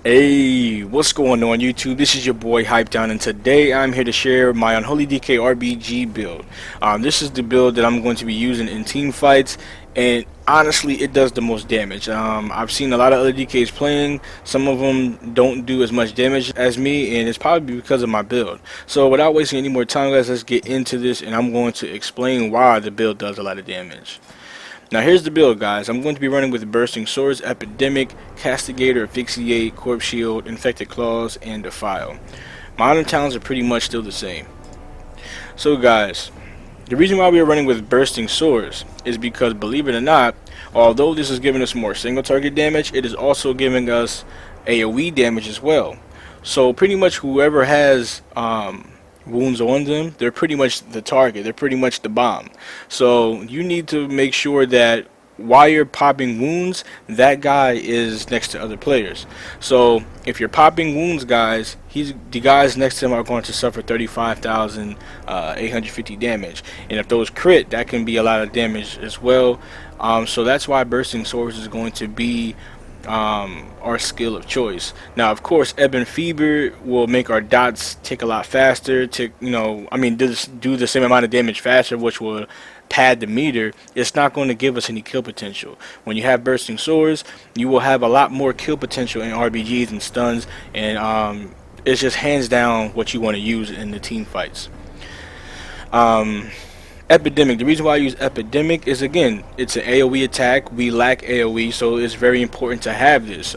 Hey, what's going on YouTube? This is your boy HypeDoWn, and today I'm here to share my Unholy DK RBG build. This is the build that I'm going to be using in team fights, and honestly it does the most damage. I've seen a lot of other DKs playing. Some of them don't do as much damage as me, and it's probably because of my build. So without wasting any more time, guys, let's get into this, and I'm going to explain why the build does a lot of damage. Now here's the build, guys. I'm going to be running with Bursting Swords, Epidemic, Castigator, Asphyxiate, Corpse Shield, Infected Claws, and Defile. My other talents are pretty much still the same. So guys, the reason why we are running with Bursting Swords is because, believe it or not, although this is giving us more single target damage, it is also giving us AoE damage as well. So pretty much whoever has wounds on them, they're pretty much the target, they're pretty much the bomb. So you need to make sure that while you're popping wounds, that guy is next to other players. So if you're popping wounds, guys, the guys next to him are going to suffer 35,850 damage, and if those crit, that can be a lot of damage as well. So that's why Bursting Swords is going to be our skill of choice. Now of course Ebon Fever will make our dots tick a lot faster, do the same amount of damage faster, which will pad the meter. It's not going to give us any kill potential. When you have Bursting Swords, you will have a lot more kill potential in RBGs and stuns, and it's just hands down what you want to use in the team fights. Epidemic. The reason why I use Epidemic is, again, it's an AoE attack. We lack AoE, so it's very important to have this.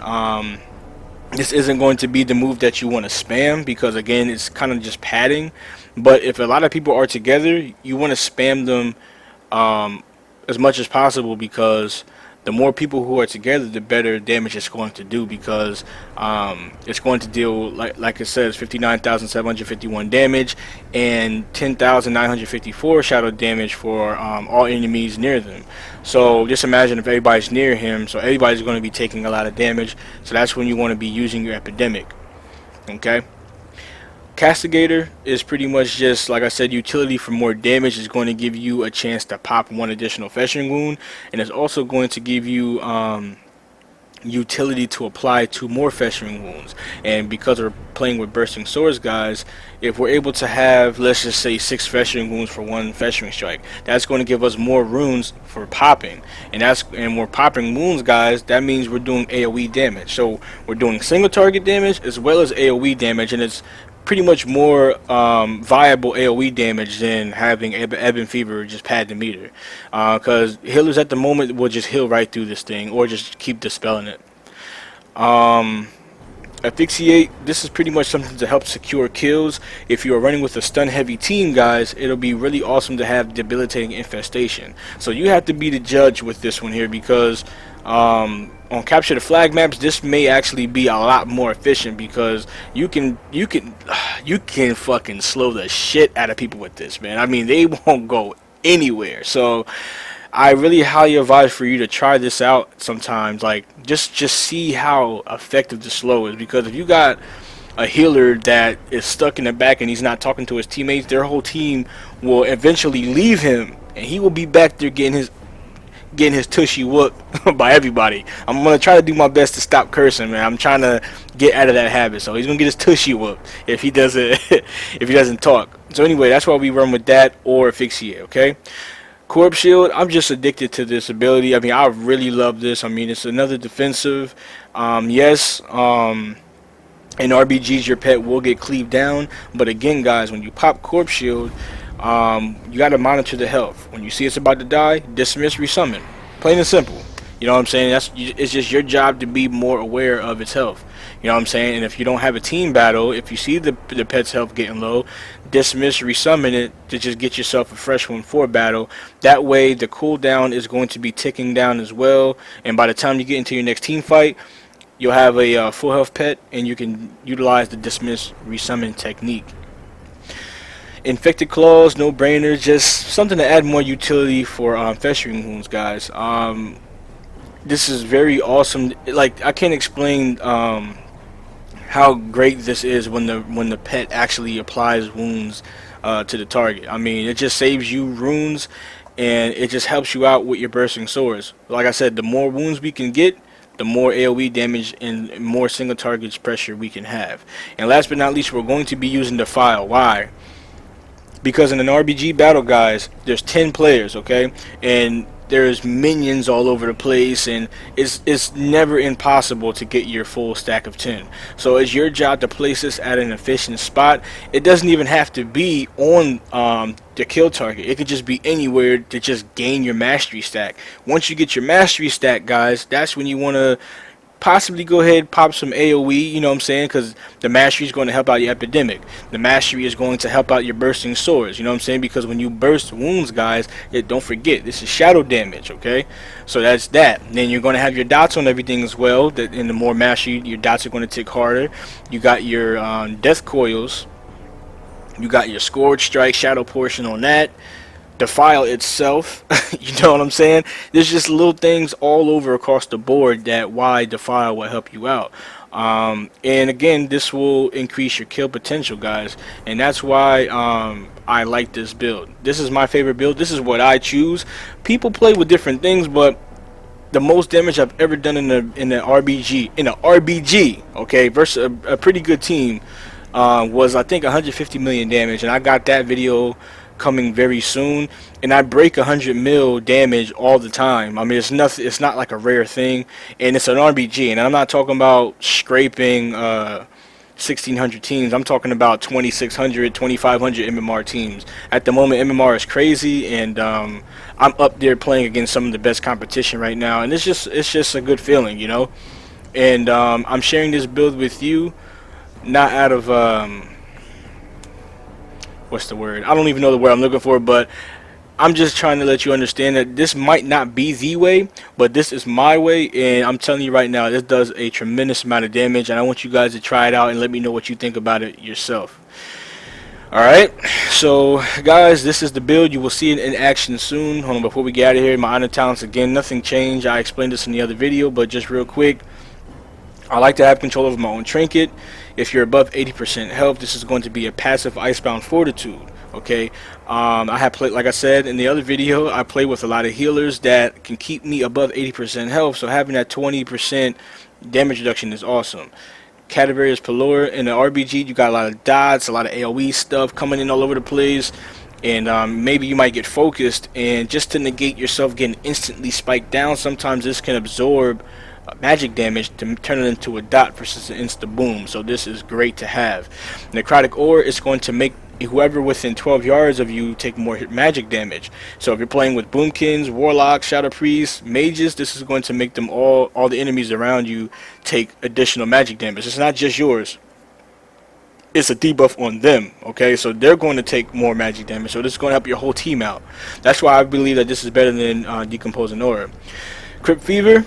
This isn't going to be the move that you want to spam because, again, it's kind of just padding. But if a lot of people are together, you want to spam them as much as possible, because the more people who are together, the better damage it's going to do, because it's going to deal, like it says, 59,751 damage and 10,954 shadow damage for all enemies near them. So just imagine if everybody's near him, so everybody's going to be taking a lot of damage. So that's when you want to be using your Epidemic. Okay. Castigator is pretty much just, like I said, utility for more damage. Is going to give you a chance to pop one additional Festering Wound, and it's also going to give you utility to apply 2 more Festering Wounds. And because we're playing with Bursting Swords, guys, if we're able to have, let's just say, 6 Festering Wounds for 1 Festering Strike, that's going to give us more runes for popping. And we're popping wounds, guys, that means we're doing AoE damage. So we're doing single target damage as well as AoE damage, and it's pretty much more viable AoE damage than having Ebon Fever just pad the meter, because healers at the moment will just heal right through this thing or just keep dispelling it. Asphyxiate, this is pretty much something to help secure kills. If you are running with a stun heavy team, guys, it'll be really awesome to have debilitating infestation. So you have to be the judge with this one here, because on capture the flag maps, this may actually be a lot more efficient, because you can fucking slow the shit out of people with this, man. I mean, they won't go anywhere. So I really highly advise for you to try this out sometimes. Like, just see how effective the slow is, because if you got a healer that is stuck in the back and he's not talking to his teammates, their whole team will eventually leave him, and he will be back there getting his tushy whooped by everybody. I'm gonna try to do my best to stop cursing, man. I'm trying to get out of that habit. So he's gonna get his tushy whooped if he doesn't if he doesn't talk. So anyway, that's why we run with that or Asphyxiate. Okay. Corpse Shield, I'm just addicted to this ability. I mean, I really love this. I mean, it's another defensive. Yes, in RBGs your pet will get cleaved down, but again, guys, when you pop Corpse Shield, you got to monitor the health. When you see it's about to die, dismiss, resummon. Plain and simple. You know what I'm saying? It's just your job to be more aware of its health. You know what I'm saying? And if you don't have a team battle, if you see the pet's health getting low, dismiss, resummon it to just get yourself a fresh one for battle. That way the cooldown is going to be ticking down as well, and by the time you get into your next team fight, you'll have a full health pet, and you can utilize the dismiss, resummon technique. Infected Claws, no brainer, just something to add more utility for Festering Wounds, guys. This is very awesome. Like, I can't explain how great this is when the pet actually applies wounds to the target. I mean, it just saves you runes, and it just helps you out with your Bursting Swords. Like I said, the more wounds we can get, the more AoE damage and more single targets pressure we can have. And last but not least, we're going to be using Defile. Why? Because in an RBG battle, guys, there's 10 players, okay? And there's minions all over the place, and it's never impossible to get your full stack of 10. So it's your job to place this at an efficient spot. It doesn't even have to be on the kill target. It could just be anywhere to just gain your mastery stack. Once you get your mastery stack, guys, that's when you want to possibly go ahead and pop some AoE, you know what I'm saying, because the mastery is going to help out your epidemic. The mastery is going to help out your bursting swords, you know what I'm saying, because when you burst wounds, guys, don't forget, this is shadow damage, okay? So that's that. And then you're going to have your dots on everything as well. That in the more mastery, your dots are going to tick harder. You got your death coils. You got your scourge strike shadow portion on that. Defile itself, you know what I'm saying? There's just little things all over across the board that why Defile will help you out. And again, this will increase your kill potential, guys, and that's why I like this build. This is my favorite build. This is what I choose. People play with different things, but the most damage I've ever done in a RBG, okay, versus a pretty good team was, I think, 150 million damage, and I got that video coming very soon, and I break 100 mil damage all the time. I mean, it's nothing, it's not like a rare thing, and it's an RBG, and I'm not talking about scraping 1600 teams. I'm talking about 2600, 2500 MMR teams. At the moment, MMR is crazy, and I'm up there playing against some of the best competition right now, and it's just a good feeling, you know. And I'm sharing this build with you, not out of what's the word? I don't even know the word I'm looking for, but I'm just trying to let you understand that this might not be the way, but this is my way, and I'm telling you right now, this does a tremendous amount of damage, and I want you guys to try it out and let me know what you think about it yourself. Alright, so guys, this is the build. You will see it in action soon. Hold on, before we get out of here, my honor talents, again, nothing changed. I explained this in the other video, but just real quick, I like to have control over my own trinket. If you're above 80% health, this is going to be a passive icebound fortitude. Okay, I have played, like I said in the other video, I play with a lot of healers that can keep me above 80% health. So having that 20% damage reduction is awesome. Cadaverius Pelor in the RBG, you got a lot of dots, a lot of AoE stuff coming in all over the place, and maybe you might get focused, and just to negate yourself getting instantly spiked down, sometimes this can absorb magic damage to turn it into a dot versus an insta boom. So this is great to have. Necrotic ore is going to make whoever within 12 yards of you take more magic damage. So if you're playing with boomkins, warlocks, shadow priests, mages, this is going to make them all the enemies around you take additional magic damage. It's not just yours, it's a debuff on them, okay? So they're going to take more magic damage, so this is going to help your whole team out. That's why I believe that this is better than decomposing aura. Crypt Fever,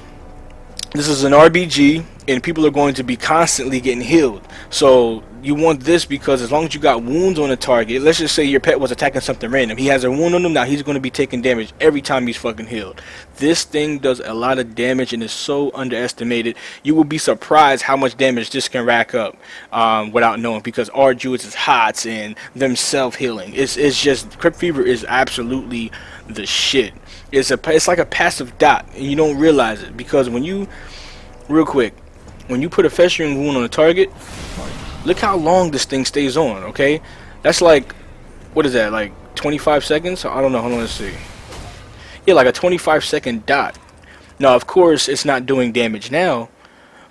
this is an RBG, and people are going to be constantly getting healed. So you want this because as long as you got wounds on a target, let's just say your pet was attacking something random, he has a wound on him, now he's going to be taking damage every time he's fucking healed. This thing does a lot of damage and is so underestimated. You will be surprised how much damage this can rack up without knowing, because our Druids is HOTS and them self-healing. It's just, Crypt Fever is absolutely the shit. It's like a passive dot, and you don't realize it, because when you, real quick, when you put a Festering Wound on a target, look how long this thing stays on, okay? That's like, what is that, like 25 seconds? I don't know, hold on, let's see. Yeah, like a 25-second dot. Now, of course, it's not doing damage now,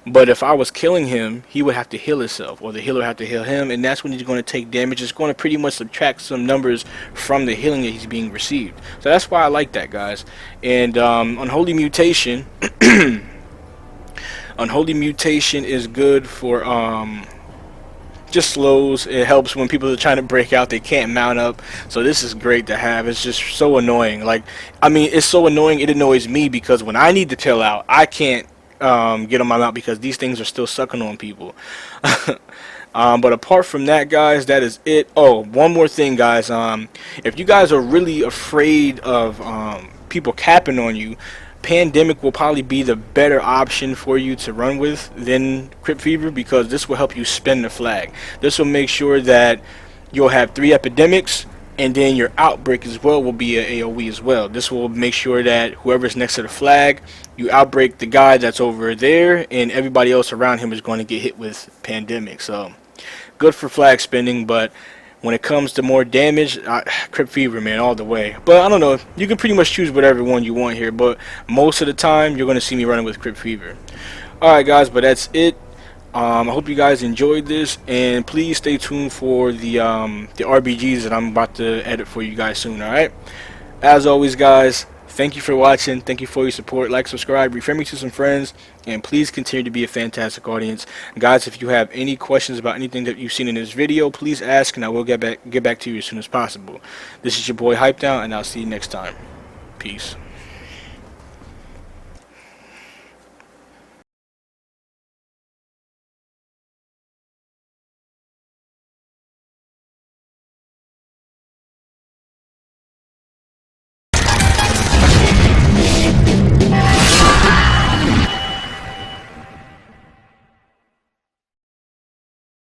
but if I was killing him, he would have to heal himself, or the healer would have to heal him, and that's when he's going to take damage. It's going to pretty much subtract some numbers from the healing that he's being received. So that's why I like that, guys. And Unholy Mutation, Unholy Mutation is good for just slows. It helps when people are trying to break out, they can't mount up. So this is great to have. It's just so annoying. Like, I mean, it's so annoying it annoys me, because when I need to tail out, I can't get on my mount because these things are still sucking on people. But apart from that, guys, that is it. Oh, one more thing, guys. If you guys are really afraid of people capping on you, Pandemic will probably be the better option for you to run with than Crypt Fever, because this will help you spin the flag. This will make sure that you'll have 3 epidemics and then your outbreak as well will be a AoE as well. This will make sure that whoever's next to the flag, you outbreak the guy that's over there, and everybody else around him is going to get hit with pandemic. So good for flag spending, but when it comes to more damage, Crypt Fever, man, all the way. But I don't know, you can pretty much choose whatever one you want here, but most of the time you're going to see me running with Crypt Fever. Alright guys, but that's it. I hope you guys enjoyed this, and please stay tuned for the RBGs that I'm about to edit for you guys soon. Alright, as always guys, thank you for watching, thank you for your support. Like, subscribe, refer me to some friends, and please continue to be a fantastic audience. Guys, if you have any questions about anything that you've seen in this video, please ask and I will get back to you as soon as possible. This is your boy HypeDoWn, and I'll see you next time. Peace.